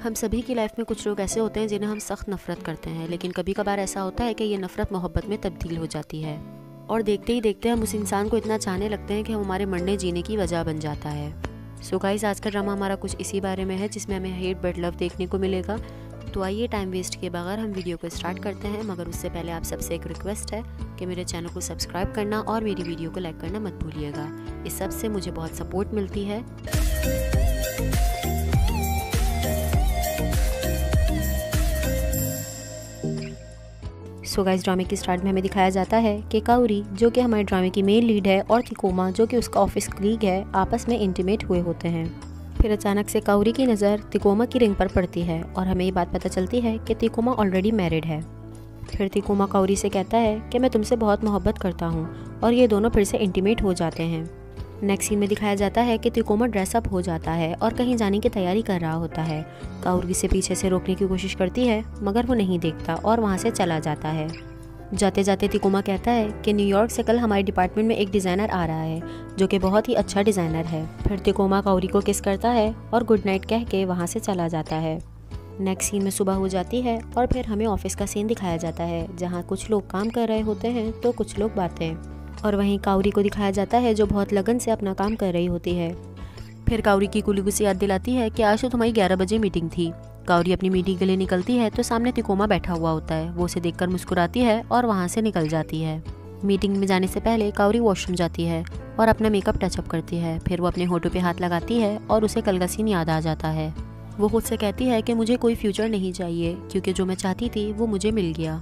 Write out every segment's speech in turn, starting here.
हम सभी की लाइफ में कुछ लोग ऐसे होते हैं जिन्हें हम सख्त नफरत करते हैं, लेकिन कभी कभार ऐसा होता है कि ये नफरत मोहब्बत में तब्दील हो जाती है और देखते ही देखते हम उस इंसान को इतना चाहने लगते हैं कि हम हमारे मरने जीने की वजह बन जाता है। सो गाइस, आज का ड्रामा हमारा कुछ इसी बारे में है, जिसमें हमें हेट बट लव देखने को मिलेगा। तो आइए टाइम वेस्ट किए बगैर हम वीडियो को स्टार्ट करते हैं, मगर उससे पहले आप सबसे एक रिक्वेस्ट है कि मेरे चैनल को सब्सक्राइब करना और मेरी वीडियो को लाइक करना मत भूलिएगा। इस सब से मुझे बहुत सपोर्ट मिलती है। सो गाइस, ड्रामे की स्टार्ट में हमें दिखाया जाता है कि काउरी, जो कि हमारे ड्रामे की मेन लीड है, और तिकोमा, जो कि उसका ऑफिस कलीग है, आपस में इंटीमेट हुए होते हैं। फिर अचानक से काउरी की नज़र तिकोमा की रिंग पर पड़ती है और हमें ये बात पता चलती है कि तिकोमा ऑलरेडी मैरिड है। फिर तिकोमा काउरी से कहता है कि मैं तुमसे बहुत मोहब्बत करता हूँ, और ये दोनों फिर से इंटीमेट हो जाते हैं। नेक्स्ट सीन में दिखाया जाता है कि तिकोमा ड्रेसअप हो जाता है और कहीं जाने की तैयारी कर रहा होता है। काउरी से पीछे से रोकने की कोशिश करती है, मगर वो नहीं देखता और वहाँ से चला जाता है। जाते जाते तिकोमा कहता है कि न्यूयॉर्क से कल हमारे डिपार्टमेंट में एक डिज़ाइनर आ रहा है, जो कि बहुत ही अच्छा डिज़ाइनर है। फिर तिकोमा काउरी को किस करता है और गुड नाइट कह के वहाँ से चला जाता है। नेक्स्ट सीन में सुबह हो जाती है और फिर हमें ऑफिस का सीन दिखाया जाता है, जहाँ कुछ लोग काम कर रहे होते हैं तो कुछ लोग बातें। और वहीं काउरी को दिखाया जाता है, जो बहुत लगन से अपना काम कर रही होती है। फिर काउरी की कुली गुस्सी याद दिलाती है कि आज तो तुम्हारी 11 बजे मीटिंग थी। काउरी अपनी मीटिंग के लिए निकलती है तो सामने तिकोमा बैठा हुआ होता है। वो उसे देखकर मुस्कुराती है और वहाँ से निकल जाती है। मीटिंग में जाने से पहले काउरी वॉशरूम जाती है और अपना मेकअप टचअप करती है। फिर वो अपने होठों पे हाथ लगाती है और उसे कल का सीन याद आ जाता है। वो खुद से कहती है कि मुझे कोई फ्यूचर नहीं चाहिए, क्योंकि जो मैं चाहती थी वो मुझे मिल गया।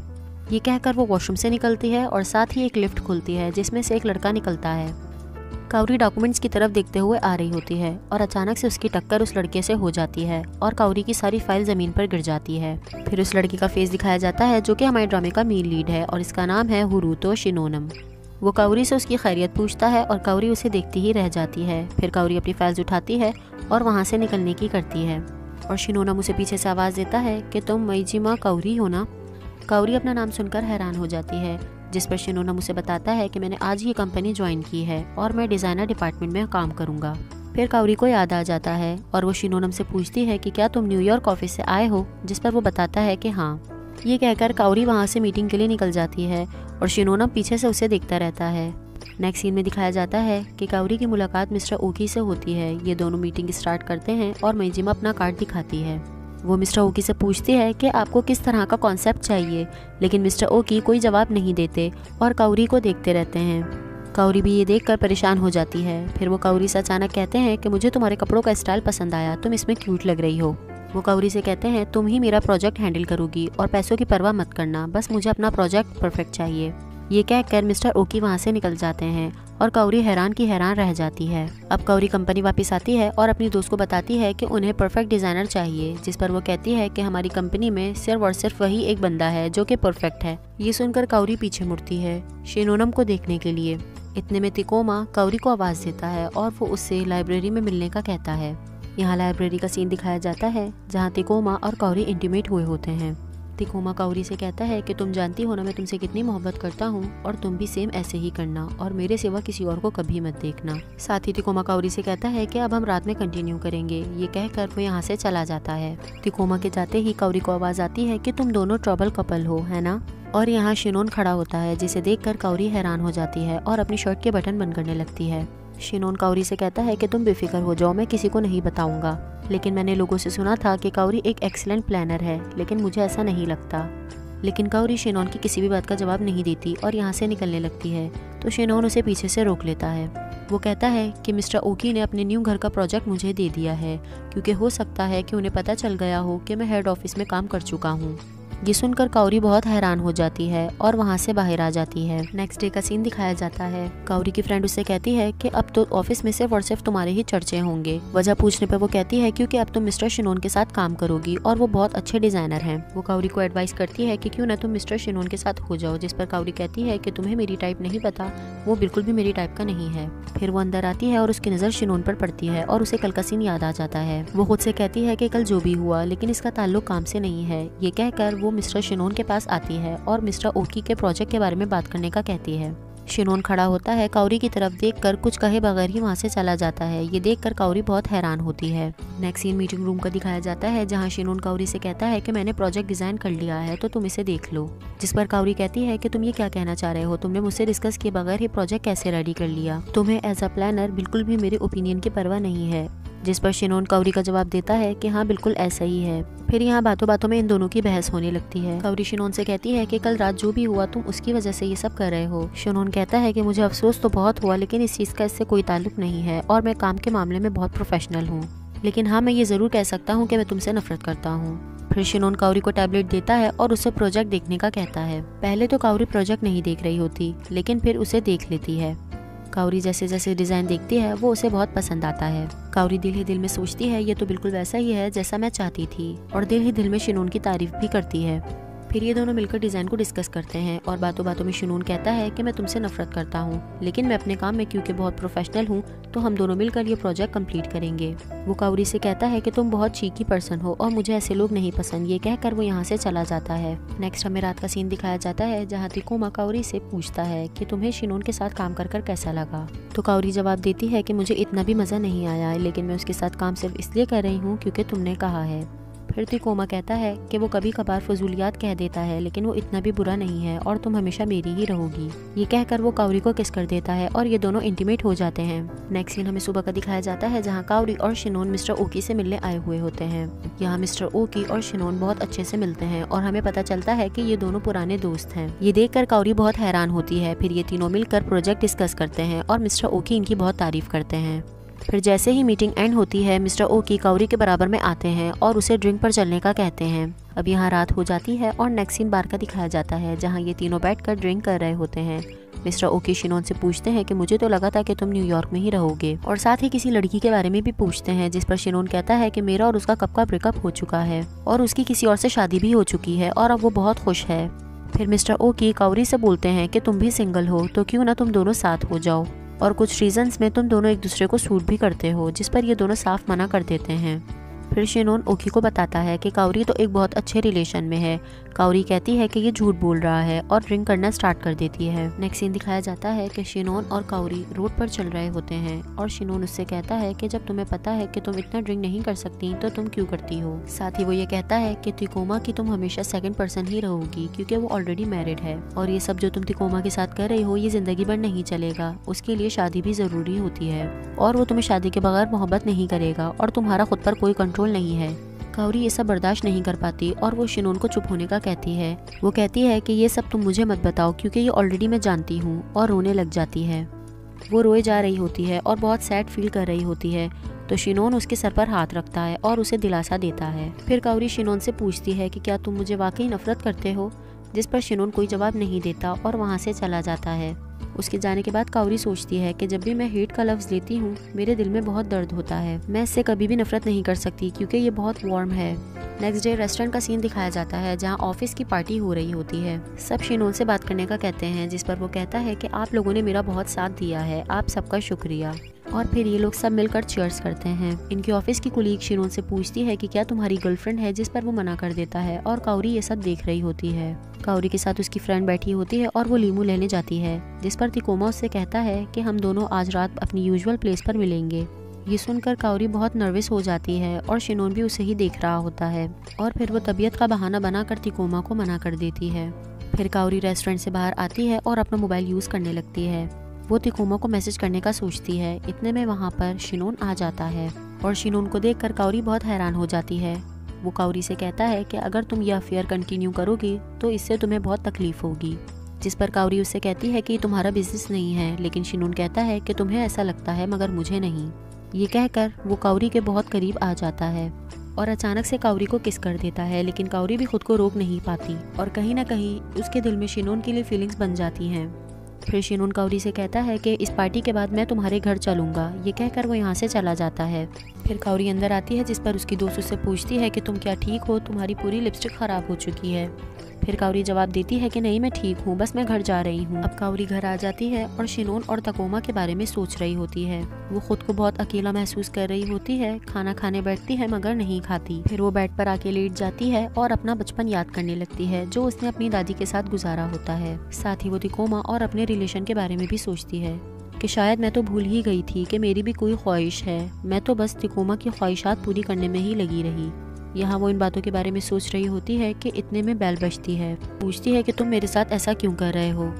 ये कहकर वो वॉशरूम से निकलती है और साथ ही एक लिफ्ट खुलती है, जिसमें से एक लड़का निकलता है। काउरी डॉक्यूमेंट्स की तरफ देखते हुए आ रही होती है और अचानक से उसकी टक्कर उस लड़के से हो जाती है और काउरी की सारी फाइल ज़मीन पर गिर जाती है। फिर उस लड़के का फेस दिखाया जाता है, जो कि हमारे ड्रामे का मेन लीड है, और इसका नाम है हुरुतो शिनोनम। वो काउरी से उसकी खैरियत पूछता है और काउरी उसे देखती ही रह जाती है। फिर काउरी अपनी फाइल्स उठाती है और वहाँ से निकलने की करती है, और शिनोनम उसे पीछे से आवाज़ देता है कि तुम मईजिमा काउरी हो ना। काउरी अपना नाम सुनकर हैरान हो जाती है, जिस पर शिनोनम उसे बताता है कि मैंने आज ही कंपनी ज्वाइन की है और मैं डिज़ाइनर डिपार्टमेंट में काम करूंगा। फिर काउरी को याद आ जाता है और वो शिनोनम से पूछती है कि क्या तुम न्यूयॉर्क ऑफिस से आए हो, जिस पर वो बताता है कि हाँ। ये कहकर काउरी वहाँ से मीटिंग के लिए निकल जाती है और शिनोनम पीछे से उसे देखता रहता है। नेक्स्ट सीन में दिखाया जाता है कि काउरी की मुलाकात मिस्टर ओकी से होती है। ये दोनों मीटिंग स्टार्ट करते हैं और मईजिमा अपना कार्ड दिखाती है। वो मिस्टर ओकी से पूछती है कि आपको किस तरह का कॉन्सेप्ट चाहिए, लेकिन मिस्टर ओकी कोई जवाब नहीं देते और काउरी को देखते रहते हैं। काउरी भी ये देखकर परेशान हो जाती है। फिर वो काउरी से अचानक कहते हैं कि मुझे तुम्हारे कपड़ों का स्टाइल पसंद आया, तुम इसमें क्यूट लग रही हो। वो काउरी से कहते हैं तुम ही मेरा प्रोजेक्ट हैंडल करोगी और पैसों की परवाह मत करना, बस मुझे अपना प्रोजेक्ट परफेक्ट चाहिए। ये कहकर मिस्टर ओकी वहाँ से निकल जाते हैं और काउरी हैरान की हैरान रह जाती है। अब काउरी कंपनी वापस आती है और अपनी दोस्त को बताती है कि उन्हें परफेक्ट डिज़ाइनर चाहिए, जिस पर वो कहती है कि हमारी कंपनी में सिर्फ और सिर्फ वही एक बंदा है जो कि परफेक्ट है। ये सुनकर काउरी पीछे मुड़ती है शिनोनम को देखने के लिए। इतने में तिकोमा काउरी को आवाज़ देता है और वो उससे लाइब्रेरी में मिलने का कहता है। यहाँ लाइब्रेरी का सीन दिखाया जाता है, जहाँ तिकोमा और काउरी इंटीमेट हुए होते हैं। तिकोमा काउरी से कहता है कि तुम जानती हो ना मैं तुमसे कितनी मोहब्बत करता हूँ, और तुम भी सेम ऐसे ही करना और मेरे सिवा किसी और को कभी मत देखना। साथ ही तिकोमा काउरी से कहता है कि अब हम रात में कंटिन्यू करेंगे। ये कहकर वो यहाँ से चला जाता है। तिकोमा के जाते ही काउरी को आवाज़ आती है कि तुम दोनों ट्रबल कपल हो, है ना। और यहाँ शिनोन खड़ा होता है, जिसे देखकर काउरी हैरान हो जाती है और अपनी शर्ट के बटन बंद करने लगती है। शिनोन काउरी से कहता है कि तुम बेफिक्र हो जाओ, मैं किसी को नहीं बताऊंगा। लेकिन मैंने लोगों से सुना था कि काउरी एक एक्सीलेंट प्लानर है, लेकिन मुझे ऐसा नहीं लगता। लेकिन काउरी शिनोन की किसी भी बात का जवाब नहीं देती और यहाँ से निकलने लगती है, तो शिनोन उसे पीछे से रोक लेता है। वो कहता है कि मिस्टर ओकी ने अपने न्यू घर का प्रोजेक्ट मुझे दे दिया है, क्योंकि हो सकता है कि उन्हें पता चल गया हो कि मैं हेड ऑफिस में काम कर चुका हूँ। ये सुनकर काउरी बहुत हैरान हो जाती है और वहाँ से बाहर आ जाती है। नेक्स्ट डे का सीन दिखाया जाता है। काउरी की फ्रेंड उससे कहती है कि अब तो ऑफिस में सिर्फ और सिर्फ तुम्हारे ही चर्चे होंगे। वजह पूछने पर वो कहती है क्योंकि अब तुम मिस्टर शिनोन के साथ काम करोगी और वो बहुत अच्छे डिजाइनर हैं। वो काउरी को एडवाइस करती है कि क्यों ना तुम मिस्टर शिनोन के साथ हो जाओ, जिस पर काउरी कहती है कि तुम्हें मेरी टाइप नहीं पता, वो बिल्कुल भी मेरी टाइप का नहीं है। फिर वो अंदर आती है और उसकी नज़र शिनोन पर पड़ती है और उसे कल का सीन याद आ जाता है। वो खुद से कहती है कि कल जो भी हुआ, लेकिन इसका ताल्लुक काम से नहीं है। ये कहकर वो मिस्टर शिनोन के पास आती है और मिस्टर ओकी के प्रोजेक्ट के बारे में बात करने का कहती है। शिनोन खड़ा होता है, काउरी की तरफ देखकर कुछ कहे बगैर ही वहाँ से चला जाता है। ये देखकर काउरी बहुत हैरान होती है। नेक्स्ट सीन मीटिंग रूम का दिखाया जाता है, जहाँ शिनोन काउरी से कहता है कि मैंने प्रोजेक्ट डिजाइन कर लिया है तो तुम इसे देख लो। जिस पर काउरी कहती है कि तुम ये क्या कहना चाह रहे हो, तुमने मुझसे डिस्कस किए बगैर ही प्रोजेक्ट कैसे रेडी कर लिया, तुम्हें एज अ प्लानर बिल्कुल भी मेरे ओपिनियन की परवाह नहीं है। जिस पर शिनोन काउरी का जवाब देता है कि हाँ बिल्कुल ऐसा ही है। फिर यहाँ बातों बातों में इन दोनों की बहस होने लगती है। काउरी शिनोन से कहती है कि कल रात जो भी हुआ तुम उसकी वजह से ये सब कर रहे हो। शिनोन कहता है कि मुझे अफसोस तो बहुत हुआ, लेकिन इस चीज़ का इससे कोई ताल्लुक नहीं है और मैं काम के मामले में बहुत प्रोफेशनल हूँ। लेकिन हाँ, मैं ये ज़रूर कह सकता हूँ कि मैं तुमसे नफरत करता हूँ। फिर शिनोन काउरी को टैबलेट देता है और उसे प्रोजेक्ट देखने का कहता है। पहले तो काउरी प्रोजेक्ट नहीं देख रही होती, लेकिन फिर उसे देख लेती है। काउरी जैसे जैसे डिज़ाइन देखती है वो उसे बहुत पसंद आता है। काउरी दिल ही दिल में सोचती है ये तो बिल्कुल वैसा ही है जैसा मैं चाहती थी, और दिल ही दिल में शिनोन की तारीफ भी करती है। फिर ये दोनों मिलकर डिज़ाइन को डिस्कस करते हैं और बातों बातों में शिनोन कहता है कि मैं तुमसे नफरत करता हूँ, लेकिन मैं अपने काम में क्योंकि बहुत प्रोफेशनल हूँ तो हम दोनों मिलकर ये प्रोजेक्ट कंप्लीट करेंगे। वो काउरी से कहता है कि तुम बहुत चीकी पर्सन हो और मुझे ऐसे लोग नहीं पसंद। ये कहकर वो यहाँ से चला जाता है। नेक्स्ट हमें रात का सीन दिखाया जाता है, जहाँ तिकोमा काउरी से पूछता है कि तुम्हें शिनोन के साथ काम कर कैसा लगा। तो काउरी जवाब देती है कि मुझे इतना भी मज़ा नहीं आया, लेकिन मैं उसके साथ काम सिर्फ इसलिए कर रही हूँ क्योंकि तुमने कहा है। फिर तिकोमा कहता है कि वो कभी कभार फजूलियात कह देता है, लेकिन वो इतना भी बुरा नहीं है और तुम हमेशा मेरी ही रहोगी। ये कहकर वो काउरी को किस कर देता है और ये दोनों इंटीमेट हो जाते हैं। नेक्स्ट सीन हमें सुबह का दिखाया जाता है, जहाँ काउरी और शिनोन मिस्टर ओकी से मिलने आए हुए होते हैं। यहाँ मिस्टर ओकी और शिनोन बहुत अच्छे से मिलते हैं और हमें पता चलता है कि ये दोनों पुराने दोस्त हैं। ये देखकर काउरी बहुत हैरान होती है। फिर ये तीनों मिलकर प्रोजेक्ट डिस्कस करते हैं और मिस्टर ओकी इनकी बहुत तारीफ करते हैं। फिर जैसे ही मीटिंग एंड होती है, मिस्टर ओकी काउरी के बराबर में आते हैं और उसे ड्रिंक पर चलने का कहते हैं। अब यहाँ रात हो जाती है और नेक्स्ट सीन बार का दिखाया जाता है, जहाँ ये तीनों बैठकर ड्रिंक कर रहे होते हैं। मिस्टर ओकी शिनोन से पूछते हैं कि मुझे तो लगा था कि तुम न्यूयॉर्क में ही रहोगे, और साथ ही किसी लड़की के बारे में भी पूछते हैं, जिस पर शिनोन कहता है कि मेरा और उसका कब का ब्रेकअप हो चुका है और उसकी किसी और से शादी भी हो चुकी है और अब वो बहुत खुश है। फिर मिस्टर ओकी काउरी से बोलते हैं कि तुम भी सिंगल हो तो क्यों ना तुम दोनों साथ हो जाओ, और कुछ रीजंस में तुम दोनों एक दूसरे को सूट भी करते हो, जिस पर ये दोनों साफ मना कर देते हैं। फिर शिनोन ओकी को बताता है कि काउरी तो एक बहुत अच्छे रिलेशन में है। काउरी कहती है कि ये झूठ बोल रहा है और ड्रिंक करना स्टार्ट कर देती है। नेक्स्ट सीन दिखाया जाता है कि शिनोन और काउरी रोड पर चल रहे होते हैं और शिनोन उससे कहता है कि जब तुम्हें पता है कि तुम इतना ड्रिंक नहीं कर सकती तो तुम क्यों करती हो। साथ ही वो ये कहता है कि तिकोमा की तुम हमेशा सेकंड पर्सन ही रहोगी क्योंकि वो ऑलरेडी मैरिड है, और ये सब जो तुम तिकोमा के साथ कर रही हो ये जिंदगी भर नहीं चलेगा, उसके लिए शादी भी जरूरी होती है और वो तुम्हें शादी के बगैर मोहब्बत नहीं करेगा और तुम्हारा खुद पर कोई कंट्रोल नहीं है। काउरी ये सब बर्दाश्त नहीं कर पाती और वो शिनोन को चुप होने का कहती है। वो कहती है कि ये सब तुम मुझे मत बताओ क्योंकि ये ऑलरेडी मैं जानती हूँ, और रोने लग जाती है। वो रोए जा रही होती है और बहुत सैड फील कर रही होती है, तो शिनोन उसके सर पर हाथ रखता है और उसे दिलासा देता है। फिर काउरी शिनोन से पूछती है कि क्या तुम मुझे वाकई नफरत करते हो, जिस पर शिनोन कोई जवाब नहीं देता और वहाँ से चला जाता है। उसके जाने के बाद काउरी सोचती है कि जब भी मैं हेट का लफ्ज़ लेती हूँ मेरे दिल में बहुत दर्द होता है, मैं इससे कभी भी नफरत नहीं कर सकती क्योंकि ये बहुत वार्म है। नेक्स्ट डे रेस्टोरेंट का सीन दिखाया जाता है, जहाँ ऑफिस की पार्टी हो रही होती है। सब शिनोन से बात करने का कहते हैं, जिस पर वो कहता है कि आप लोगों ने मेरा बहुत साथ दिया है, आप सबका शुक्रिया। और फिर ये लोग सब मिलकर चीयर्स करते हैं। इनकी ऑफिस की कुलीग शिनोन से पूछती है कि क्या तुम्हारी गर्लफ्रेंड है, जिस पर वो मना कर देता है और काउरी ये सब देख रही होती है। काउरी के साथ उसकी फ्रेंड बैठी होती है और वो लीमू लेने जाती है, जिस पर तिकोमा उससे कहता है कि हम दोनों आज रात अपनी यूजुअल प्लेस पर मिलेंगे। ये सुनकर काउरी बहुत नर्वस हो जाती है और शिनोन भी उसे ही देख रहा होता है, और फिर वो तबीयत का बहाना बनाकर तिकोमा को मना कर देती है। फिर काउरी रेस्टोरेंट से बाहर आती है और अपना मोबाइल यूज़ करने लगती है। वो तिकोमा को मैसेज करने का सोचती है, इतने में वहाँ पर शिनोन आ जाता है और शिनोन को देखकर काउरी बहुत हैरान हो जाती है। वो काउरी से कहता है कि अगर तुम यह अफेयर कंटिन्यू करोगी तो इससे तुम्हें बहुत तकलीफ होगी, जिस पर काउरी उससे कहती है कि तुम्हारा बिजनेस नहीं है, लेकिन शिनोन कहता है कि तुम्हें ऐसा लगता है मगर मुझे नहीं। ये कहकर वो काउरी के बहुत करीब आ जाता है और अचानक से काउरी को किस कर देता है, लेकिन काउरी भी खुद को रोक नहीं पाती और कहीं ना कहीं उसके दिल में शिनोन के लिए फीलिंग्स बन जाती हैं। फिर शिनोन काउरी से कहता है कि इस पार्टी के बाद मैं तुम्हारे घर चलूंगा। ये कहकर वो यहाँ से चला जाता है। फिर काउरी अंदर आती है, जिस पर उसकी दोस्त उससे पूछती है कि तुम क्या ठीक हो, तुम्हारी पूरी लिपस्टिक खराब हो चुकी है। फिर काउरी जवाब देती है कि नहीं मैं ठीक हूँ, बस मैं घर जा रही हूँ। अब काउरी घर आ जाती है और शिनोन और तकोमा के बारे में सोच रही होती है। वो खुद को बहुत अकेला महसूस कर रही होती है। खाना खाने बैठती है मगर नहीं खाती। फिर वो बेड पर आके लेट जाती है और अपना बचपन याद करने लगती है जो उसने अपनी दादी के साथ गुजारा होता है। साथ ही वो तकोमा और अपने रिलेशन के बारे में भी सोचती है कि शायद मैं तो भूल ही गई थी कि मेरी भी कोई ख्वाहिश है। मैं तो बस तकोमा की ख्वाहिशात पूरी करने में ही लगी रही। यहाँ वो इन बातों के बारे में सोच रही होती है कि इतने में बेल बजती है। पूछती है कि तुम मेरे साथ ऐसा क्यों कर रहे हो,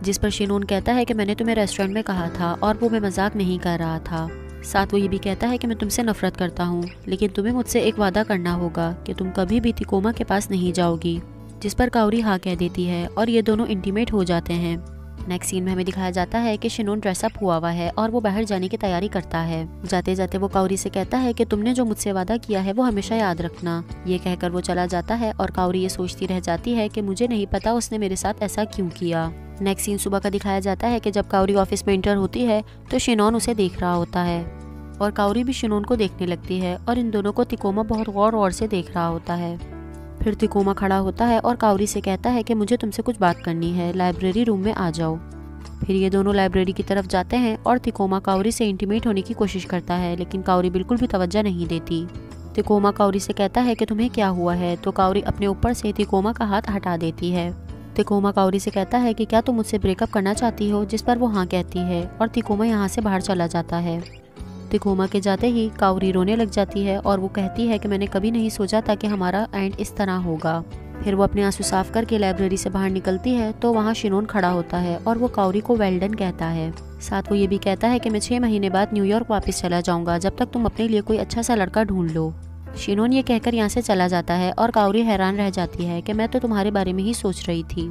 जिस पर शिनोन कहता है कि मैंने तुम्हें रेस्टोरेंट में कहा था और वो मैं मजाक नहीं कर रहा था। साथ वो ये भी कहता है कि मैं तुमसे नफरत करता हूँ, लेकिन तुम्हें मुझसे एक वादा करना होगा कि तुम कभी भी तकोमा के पास नहीं जाओगी। जिस पर काउरी हाँ कह देती है और ये दोनों इंटीमेट हो जाते हैं। नेक्स्ट सीन में हमें दिखाया जाता है कि शिनोन ड्रेसअप हुआ हुआ है और वो बाहर जाने की तैयारी करता है। जाते जाते वो काउरी से कहता है कि तुमने जो मुझसे वादा किया है वो हमेशा याद रखना। ये कहकर वो चला जाता है और काउरी ये सोचती रह जाती है कि मुझे नहीं पता उसने मेरे साथ ऐसा क्यों किया। नेक्स्ट सीन सुबह का दिखाया जाता है कि जब काउरी ऑफिस में एंटर होती है तो शिनोन उसे देख रहा होता है और काउरी भी शिनोन को देखने लगती है और इन दोनों को तकोमा बहुत गौर से देख रहा होता है। फिर तकोमा खड़ा होता है और काउरी से कहता है कि मुझे तुमसे कुछ बात करनी है, लाइब्रेरी रूम में आ जाओ। फिर ये दोनों लाइब्रेरी की तरफ जाते हैं और तकोमा काउरी से इंटीमेट होने की कोशिश करता है, लेकिन काउरी बिल्कुल भी तवज्जो नहीं देती। तकोमा काउरी से कहता है कि तुम्हें क्या हुआ है, तो काउरी अपने ऊपर से तकोमा का हाथ हटा देती है। तकोमा काउरी से कहता है कि क्या तुम मुझसे ब्रेकअप करना चाहती हो, जिस पर वो हाँ कहती है और तकोमा यहाँ से बाहर चला जाता है। तकोमा के जाते ही काउरी रोने लग जाती है और वो कहती है कि मैंने कभी नहीं सोचा था कि हमारा एंड इस तरह होगा। फिर वो अपने आंसू साफ करके लाइब्रेरी से बाहर निकलती है तो वहाँ शिनोन खड़ा होता है और वो काउरी को वेल डन कहता है। साथ वो ये भी कहता है कि मैं 6 महीने बाद न्यूयॉर्क वापस चला जाऊंगा, जब तक तुम अपने लिए कोई अच्छा सा लड़का ढूंढ लो। शिनोन ये कहकर यहाँ से चला जाता है और काउरी हैरान रह जाती है कि मैं तो तुम्हारे बारे में ही सोच रही थी।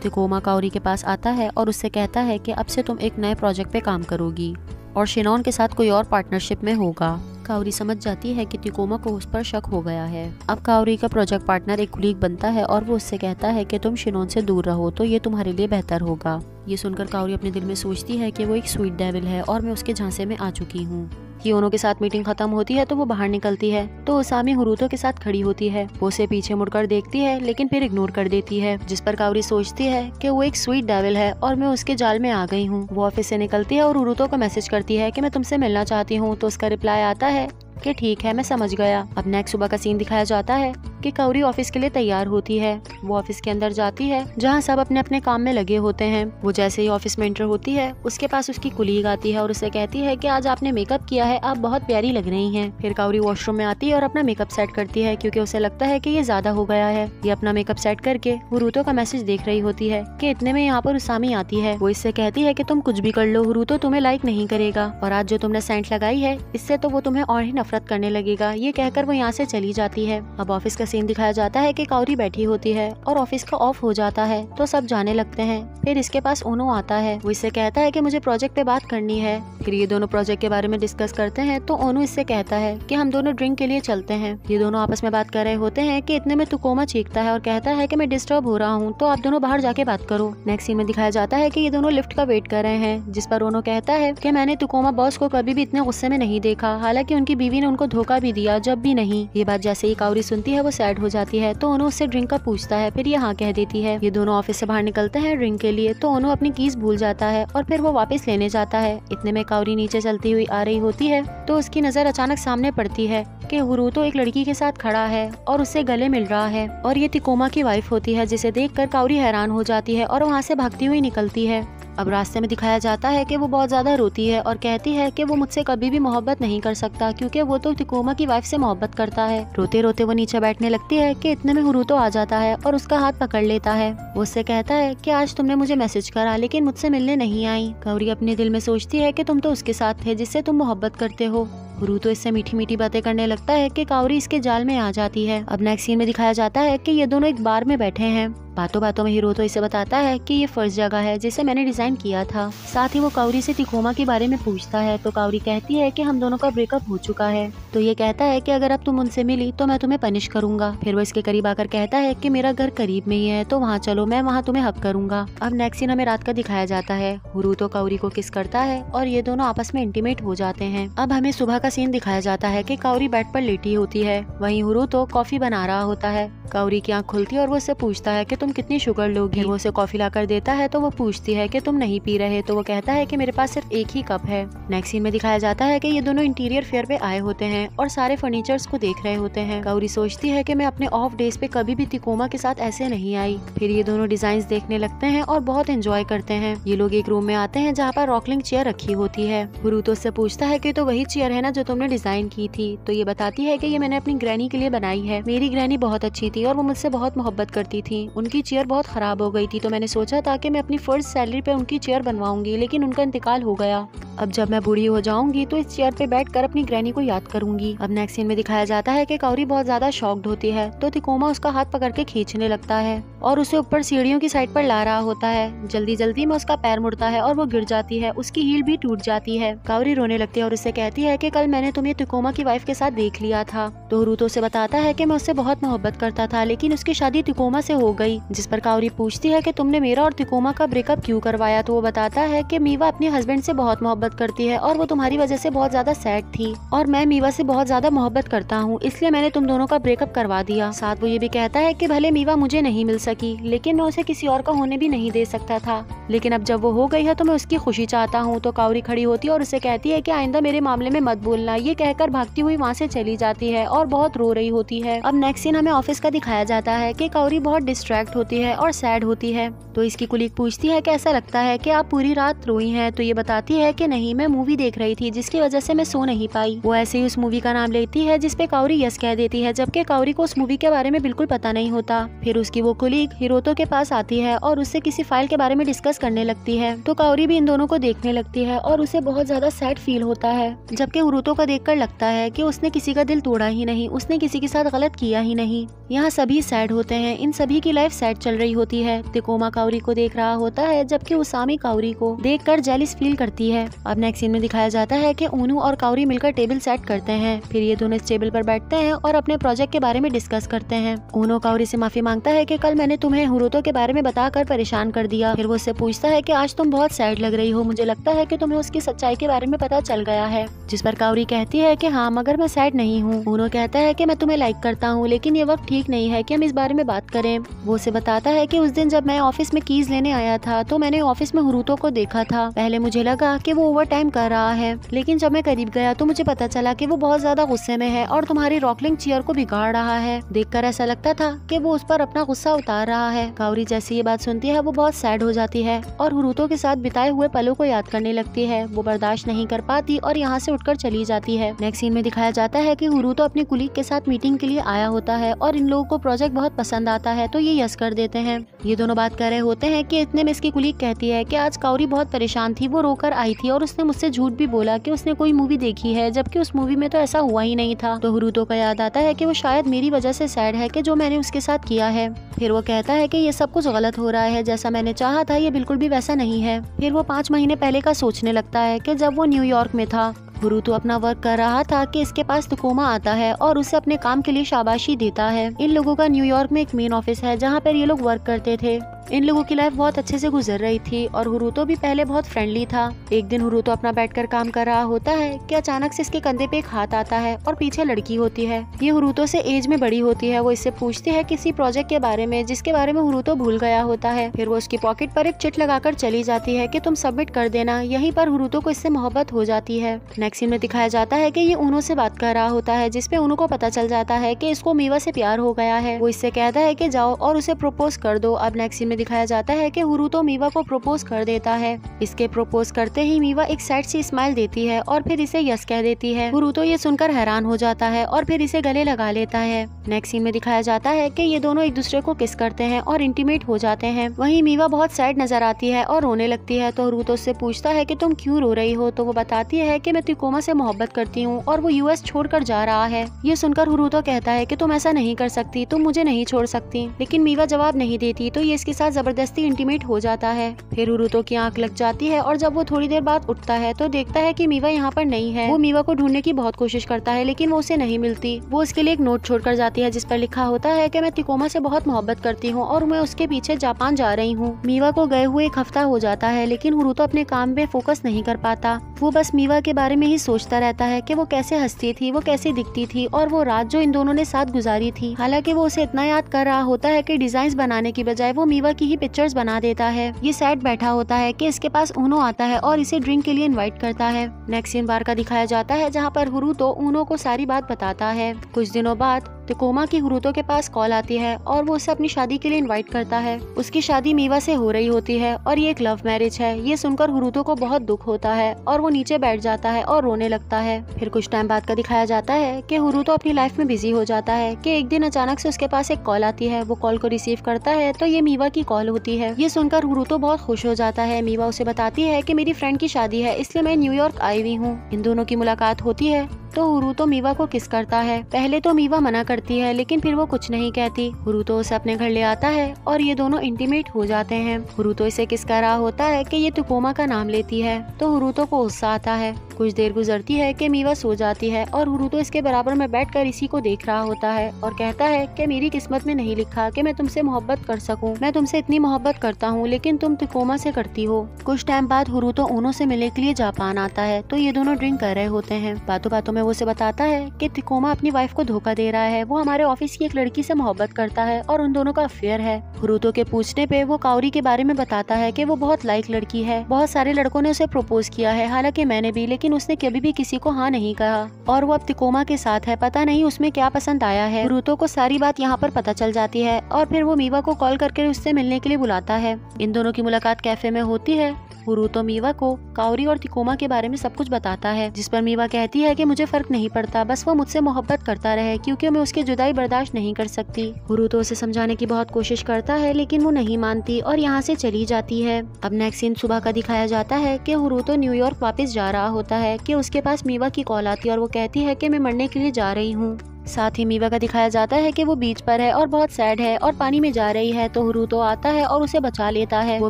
तकोमा काउरी के पास आता है और उससे कहता है कि अब से तुम एक नए प्रोजेक्ट पे काम करोगी और शिनोन के साथ कोई और पार्टनरशिप में होगा। काउरी समझ जाती है कि तकोमा को उस पर शक हो गया है। अब काउरी का प्रोजेक्ट पार्टनर एक कुलीग बनता है और वो उससे कहता है कि तुम शिनोन से दूर रहो तो ये तुम्हारे लिए बेहतर होगा। ये सुनकर काउरी अपने दिल में सोचती है कि वो एक स्वीट डेविल है और मैं उसके झांसे में आ चुकी हूँ। कियोनो के साथ मीटिंग खत्म होती है तो वो बाहर निकलती है तो उसामी हुरुतो के साथ खड़ी होती है। वो उसे पीछे मुड़कर देखती है लेकिन फिर इग्नोर कर देती है, जिस पर काउरी सोचती है कि वो एक स्वीट डेविल है और मैं उसके जाल में आ गई हूँ। वो ऑफिस से निकलती है और हुरुतो को मैसेज करती है कि मैं तुमसे मिलना चाहती हूँ, तो उसका रिप्लाई आता है कि ठीक है, मैं समझ गया। अब नेक्स्ट सुबह का सीन दिखाया जाता है कि काउरी ऑफिस के लिए तैयार होती है। वो ऑफिस के अंदर जाती है जहाँ सब अपने अपने काम में लगे होते हैं। वो जैसे ही ऑफिस में एंटर होती है उसके पास उसकी कुलीग आती है और उसे कहती है कि आज आपने मेकअप किया है, आप बहुत प्यारी लग रही हैं। फिर काउरी वॉशरूम में आती है और अपना मेकअप सेट करती है क्योंकि उसे लगता है कि ये ज्यादा हो गया है। ये अपना मेकअप सेट करके हुरुतो का मैसेज देख रही होती है कि इतने में यहाँ पर उसामी आती है। वो इससे कहती है कि तुम कुछ भी कर लो, हुरुतो तुम्हें लाइक नहीं करेगा और आज जो तुमने सेंट लगाई है इससे तो वो तुम्हें और ही नफरत करने लगेगा। ये कहकर वो यहाँ से चली जाती है। अब ऑफिस का सीन दिखाया जाता है कि काउरी बैठी होती है और ऑफिस का ऑफ हो जाता है तो सब जाने लगते हैं। फिर इसके पास ओनो आता है। वो इससे कहता है कि मुझे प्रोजेक्ट पे बात करनी है। फिर ये दोनों प्रोजेक्ट के बारे में डिस्कस करते हैं तो ओनो इससे कहता है कि हम दोनों ड्रिंक के लिए चलते हैं। ये दोनों आपस में बात कर रहे होते हैं कि इतने में तकोमा चीखता है और कहता है कि मैं डिस्टर्ब हो रहा हूँ तो आप दोनों बाहर जाके बात करो। नेक्स्ट सीन में दिखाया जाता है कि ये दोनों लिफ्ट का वेट कर रहे हैं, जिस पर ओनो कहता है कि मैंने तकोमा बॉस को कभी भी इतने गुस्से में नहीं देखा, हालांकि उनकी बीवी ने उनको धोखा भी दिया जब भी नहीं। ये बात जैसे ही काउरी सुनती है वो सैड हो जाती है तो ओनो उससे ड्रिंक का पूछता है, फिर ये हाँ कह देती है। ये दोनों ऑफिस से बाहर निकलते हैं ड्रिंक के लिए तो ओनो अपनी कीज भूल जाता है और फिर वो वापस लेने जाता है। इतने में काउरी नीचे चलती हुई आ रही होती है तो उसकी नजर अचानक सामने पड़ती है कि हुरुतो एक लड़की के साथ खड़ा है और उससे गले मिल रहा है और ये तकोमा की वाइफ होती है, जिसे देखकर काउरी हैरान हो जाती है और वहाँ से भागती हुई निकलती है। अब रास्ते में दिखाया जाता है कि वो बहुत ज्यादा रोती है और कहती है कि वो मुझसे कभी भी मोहब्बत नहीं कर सकता क्योंकि वो तो तकोमा की वाइफ से मोहब्बत करता है। रोते रोते वो नीचे बैठने लगती है कि इतने में हुरुतो आ जाता है और उसका हाथ पकड़ लेता है। वो उससे कहता है कि आज तुमने मुझे मैसेज करा लेकिन मुझसे मिलने नहीं आई। काउरी अपने दिल में सोचती है कि तुम तो उसके साथ थे जिससे तुम मोहब्बत करते हो। हुरुतो इससे मीठी मीठी बातें करने लगता है कि काउरी इसके जाल में आ जाती है। अब नेक्स्ट सीन में दिखाया जाता है कि ये दोनों एक बार में बैठे हैं। बातों बातों में हुरुतो इसे बताता है कि ये फर्स्ट जगह है जिसे मैंने डिजाइन किया था। साथ ही वो काउरी से तकोमा के बारे में पूछता है तो काउरी कहती है कि हम दोनों का ब्रेकअप हो चुका है। तो ये कहता है कि अगर अब तुम उनसे मिली तो मैं तुम्हें पनिश करूंगा। फिर वो इसके करीब आकर कहता है कि मेरा घर करीब में ही है तो वहाँ चलो, मैं वहाँ तुम्हें हक करूंगा। अब नेक्स्ट सीन हमें रात का दिखाया जाता है। हुरुतो काउरी को किस करता है और ये दोनों आपस में इंटीमेट हो जाते हैं। अब हमें सुबह का सीन दिखाया जाता है कि काउरी बेड पर लेटी होती है, वहीं हुरुतो कॉफी बना रहा होता है काउरी की आंख खुलती है और वो उससे पूछता है कि तुम कितनी शुगर लोगी। वो उसे कॉफी लाकर देता है तो वो पूछती है कि तुम नहीं पी रहे, तो वो कहता है कि मेरे पास सिर्फ एक ही कप है। नेक्स्ट सीन में दिखाया जाता है कि ये दोनों इंटीरियर फेयर पे आए होते हैं और सारे फर्नीचर्स को देख रहे होते हैं। काउरी सोचती है कि मैं अपने ऑफ डेज पे कभी भी तिकोमा के साथ ऐसे नहीं आई। फिर ये दोनों डिजाइन देखने लगते हैं और बहुत एंजॉय करते हैं। ये लोग एक रूम में आते हैं जहाँ पर रॉकलिंग चेयर रखी होती है। हुरुतो से पूछता है कि तो वही चेयर है ना जो तुमने डिजाइन की थी, तो ये बताती है कि ये मैंने अपनी ग्रैनी के लिए बनाई है। मेरी ग्रैनी बहुत अच्छी थी और वो मुझसे बहुत मोहब्बत करती थी। उनकी चेयर बहुत खराब हो गई थी तो मैंने सोचा था कि मैं अपनी फर्स्ट सैलरी पे उनकी चेयर बनवाऊंगी, लेकिन उनका इंतकाल हो गया। अब जब मैं बूढ़ी हो जाऊंगी तो इस चेयर पे बैठकर अपनी ग्रैनी को याद करूंगी। अब नेक्स्ट सीन में दिखाया जाता है कि काउरी बहुत ज्यादा शॉक्ड होती है तो तिकोमा उसका हाथ पकड़ के खींचने लगता है और उसे ऊपर सीढ़ियों की साइड पर ला रहा होता है। जल्दी जल्दी में उसका पैर मुड़ता है और वो गिर जाती है, उसकी हील भी टूट जाती है। काउरी रोने लगती है और उससे कहती है कि कल मैंने तुम्हें तिकोमा की वाइफ के साथ देख लिया था। तो हुरुतो से बताता है कि मैं उससे बहुत मोहब्बत करता था, लेकिन उसकी शादी तिकोमा से हो गई। जिस पर काउरी पूछती है कि तुमने मेरा और तिकोमा का ब्रेकअप क्यों करवाया, तो वो बताता है कि मीवा अपने हस्बैंड से बहुत मोहब्बत करती है और वो तुम्हारी वजह से बहुत ज्यादा सैड थी और मैं मीवा से बहुत ज्यादा मोहब्बत करता हूँ, इसलिए मैंने तुम दोनों का ब्रेकअप करवा दिया। साथ वो ये भी कहता है कि भले मीवा मुझे नहीं मिल सकी, लेकिन मैं उसे किसी और का होने भी नहीं दे सकता था, लेकिन अब जब वो हो गई है तो मैं उसकी खुशी चाहता हूँ। तो काउरी खड़ी होती है और उसे कहती है कि आइंदा मेरे मामले में मत बोलना। ये कहकर भागती हुई वहाँ से चली जाती है और बहुत रो रही होती है। अब नेक्स्ट सीन हमें ऑफिस का दिखाया जाता है कि काउरी बहुत डिस्ट्रैक्ट होती है और सैड होती है। तो इसकी कुलीग पूछती है कि ऐसा लगता है कि आप पूरी रात रोई हैं, तो ये बताती है कि नहीं, मैं मूवी देख रही थी जिसकी वजह से मैं सो नहीं पाई। वो ऐसे ही उस मूवी का नाम लेती है जिसपे काउरी यस कह देती है, जबकि काउरी को उस मूवी के बारे में बिल्कुल पता नहीं होता। फिर उसकी वो कुलीग हिरोतो के पास आती है और उससे किसी फाइल के बारे में डिस्कस करने लगती है। तो काउरी भी इन दोनों को देखने लगती है और उसे बहुत ज्यादा सैड फील होता है, जबकि हिरोतो को देखकर लगता है कि उसने किसी का दिल तोड़ा ही नहीं, उसने किसी के साथ गलत किया ही नहीं। यहाँ सभी सैड होते हैं, इन सभी की लाइफ सैड चल रही होती है। तिकोमा काउरी को देख रहा होता है, जबकि उसामी काउरी को देखकर जेलिस फील करती है। अब नेक्स्ट सीन में दिखाया जाता है कि ओनू और काउरी मिलकर टेबल सेट करते हैं। फिर ये दोनों इस टेबल पर बैठते हैं और अपने प्रोजेक्ट के बारे में डिस्कस करते हैं। ओनू काउरी से माफी मांगता है कि कल मैंने तुम्हें हिरोतो के बारे में बताकर परेशान कर दिया। फिर वो उससे पूछता है कि आज तुम बहुत सैड लग रही हो, मुझे लगता है कि तुम्हें उसकी सच्चाई के बारे में पता चल गया है। जिस पर काउरी कहती है कि हाँ, मगर मैं सैड नहीं हूँ। ओनू कहता है कि मैं तुम्हें लाइक करता हूँ, लेकिन ये वक्त ठीक नहीं है कि हम इस बारे में बात करें। वो उसे बताता है कि उस दिन जब मैं ऑफिस में कीज लेने आया था तो मैंने ऑफिस में हिरोतो को देखा था। पहले मुझे लगा कि वो ओवर टाइम कर रहा है, लेकिन जब मैं करीब गया तो मुझे पता चला कि वो बहुत ज्यादा गुस्से में है और तुम्हारी रॉकलिंग चेयर को बिगाड़ रहा है। देखकर ऐसा लगता था कि वो उस पर अपना गुस्सा उतार रहा है। काउरी जैसे ये बात सुनती है वो बहुत सैड हो जाती है और हिरोतो के साथ बिताए हुए पलों को याद करने लगती है। वो बर्दाश्त नहीं कर पाती और यहाँ से उठकर चली जाती है। नेक्स्ट सीन में दिखाया जाता है कि हिरोतो अपनी कुलीग के साथ मीटिंग के लिए आया होता है और इन लोगों को प्रोजेक्ट बहुत पसंद आता है, तो ये यस कर देते हैं। ये दोनों बात कर रहे होते हैं कि इतने में इसकी कुलीग कहती है कि आज काउरी बहुत परेशान थी, वो रोकर आई थी और उसने मुझसे झूठ भी बोला कि उसने कोई मूवी देखी है, जबकि उस मूवी में तो ऐसा हुआ ही नहीं था। तो हिरोतो को याद आता है कि वो शायद मेरी वजह से सैड है कि जो मैंने उसके साथ किया है। फिर वो कहता है कि ये सब कुछ गलत हो रहा है, जैसा मैंने चाहा था ये बिल्कुल भी वैसा नहीं है। फिर वो 5 महीने पहले का सोचने लगता है कि जब वो न्यूयॉर्क में था, हिरोतो अपना वर्क कर रहा था कि इसके पास तिकोमा आता है और उसे अपने काम के लिए शाबाशी देता है। इन लोगों का न्यूयॉर्क में एक मेन ऑफिस है जहाँ पर ये लोग वर्क करते थे। इन लोगों की लाइफ बहुत अच्छे से गुजर रही थी और हिरोतो भी पहले बहुत फ्रेंडली था। एक दिन हिरोतो अपना बैठकर काम कर रहा होता है कि अचानक से इसके कंधे पे एक हाथ आता है और पीछे लड़की होती है। ये हिरोतो से एज में बड़ी होती है। वो इससे पूछती है किसी प्रोजेक्ट के बारे में जिसके बारे में हिरोतो भूल गया होता है। फिर वो उसकी पॉकेट पर एक चिट लगाकर चली जाती है कि तुम सबमिट कर देना। यहीं पर हिरोतो को इससे मोहब्बत हो जाती है। नेक्स्ट सीन में दिखाया जाता है कि ये ओनो से बात कर रहा होता है, जिसपे ओनो को पता चल जाता है कि इसको मीवा से प्यार हो गया है। वो इससे कहता है कि जाओ और उसे प्रपोज कर दो। अब नेक्स्ट सीन में दिखाया जाता है कि हिरोतो मीवा को प्रपोज कर देता है। इसके प्रपोज करते ही मीवा एक सैड सी स्माइल देती है और फिर इसे यस कह देती है। हिरोतो ये सुनकर हैरान हो जाता है और फिर इसे गले लगा लेता है। नेक्स्ट सीन में दिखाया जाता है कि ये दोनों एक दूसरे को किस करते हैं और इंटीमेट हो जाते हैं। वहीं मीवा बहुत सैड नजर आती है और रोने लगती है। तो हिरोतो उससे पूछता है कि तुम क्यों रो रही हो, तो वो बताती है कि मैं तिकोमा से मोहब्बत करती हूँ और वो यूएस छोड़कर जा रहा है। ये सुनकर हिरोतो कहता है कि तुम ऐसा नहीं कर सकती, तुम मुझे नहीं छोड़ सकती, लेकिन मीवा जवाब नहीं देती। तो ये इसके साथ जबरदस्ती इंटीमेट हो जाता है। फिर हुरुतो की आंख लग जाती है और जब वो थोड़ी देर बाद उठता है तो देखता है कि मीवा यहाँ पर नहीं है। वो मीवा को ढूंढने की बहुत कोशिश करता है लेकिन वो उसे नहीं मिलती। वो उसके लिए एक नोट छोड़कर जाती है जिस पर लिखा होता है कि मैं तिकोमा से बहुत मोहब्बत करती हूँ और मैं उसके पीछे जापान जा रही हूँ। मीवा को गए हुए 1 हफ्ता हो जाता है लेकिन हुरुतो अपने काम में फोकस नहीं कर पाता। वो बस मीवा के बारे में ही सोचता रहता है कि वो कैसे हंसती थी, वो कैसे दिखती थी और वो रात जो इन दोनों ने साथ गुजारी थी। हालांकि वो उसे इतना याद कर रहा होता है कि डिजाइन बनाने की बजाय वो मीवा की ही पिक्चर्स बना देता है। ये सैड बैठा होता है कि इसके पास ऊनो आता है और इसे ड्रिंक के लिए इनवाइट करता है। नेक्स्ट सीन बार का दिखाया जाता है जहाँ पर हुरुतो ऊनो को सारी बात बताता है। कुछ दिनों बाद तिकोमा की हुरुतो के पास कॉल आती है और वो उसे अपनी शादी के लिए इनवाइट करता है। उसकी शादी मीवा से हो रही होती है और ये एक लव मैरिज है। ये सुनकर हुरुतो को बहुत दुख होता है और वो नीचे बैठ जाता है और रोने लगता है। फिर कुछ टाइम बाद का दिखाया जाता है कि हुरुतो अपनी लाइफ में बिजी हो जाता है कि एक दिन अचानक से उसके पास एक कॉल आती है। वो कॉल को रिसीव करता है तो ये मीवा की कॉल होती है। ये सुनकर हुरुतो बहुत खुश हो जाता है। मीवा उसे बताती है कि मेरी फ्रेंड की शादी है इसलिए मैं न्यूयॉर्क आई हुई हूँ। इन दोनों की मुलाकात होती है तो हुरुतो मीवा को किस करता है। पहले तो मीवा मना करती है लेकिन फिर वो कुछ नहीं कहती। हुरुतो उसे अपने घर ले आता है और ये दोनों इंटीमेट हो जाते हैं। हुरुतो इसे किस कर रहा होता है कि ये तिकोमा का नाम लेती है तो हुरुतो को गुस्सा आता है। कुछ देर गुजरती है कि मीवा सो जाती है और हुरुतो इसके बराबर में बैठकर इसी को देख रहा होता है और कहता है कि मेरी किस्मत में नहीं लिखा कि मैं तुमसे मोहब्बत कर सकूं। मैं तुमसे इतनी मोहब्बत करता हूँ लेकिन तुम तिकोमा से करती हो। कुछ टाइम बाद हुरुतो ऊनो से मिलने के लिए जापान आता है तो ये दोनों ड्रिंक कर रहे होते हैं। बातों बातों में वो उसे बताता है कि तिकोमा अपनी वाइफ को धोखा दे रहा है। वो हमारे ऑफिस की एक लड़की से मोहब्बत करता है और उन दोनों का अफेयर है। हुरुतो के पूछने पे वो काओरी के बारे में बताता है कि वो बहुत लाइक लड़की है। बहुत सारे लड़कों ने उसे प्रपोज किया है, हालांकि मैंने भी, लेकिन उसने कभी भी किसी को हाँ नहीं कहा और वो अब तिकोमा के साथ है। पता नहीं उसमें क्या पसंद आया है। हुरुतो को सारी बात यहाँ पर पता चल जाती है और फिर वो मीवा को कॉल करके उससे मिलने के लिए बुलाता है। इन दोनों की मुलाकात कैफे में होती है। हुरुतो मीवा को काओरी और तिकोमा के बारे में सब कुछ बताता है जिस पर मीवा कहती है कि मुझे फर्क नहीं पड़ता, बस वो मुझसे मोहब्बत करता रहे क्योंकि मैं उसकी जुदाई बर्दाश्त नहीं कर सकती। हुरुतो उसे समझाने की बहुत कोशिश करता है लेकिन वो नहीं मानती और यहाँ से चली जाती है। अब नेक्स्ट सीन सुबह का दिखाया जाता है कि हुरुतो न्यूयॉर्क वापस जा रहा होता है कि उसके पास मीवा की कॉल आती है और वो कहती है कि मैं मरने के लिए जा रही हूँ। साथ ही मीवा का दिखाया जाता है कि वो बीच पर है और बहुत सैड है और पानी में जा रही है तो हुरुतो आता है और उसे बचा लेता है। वो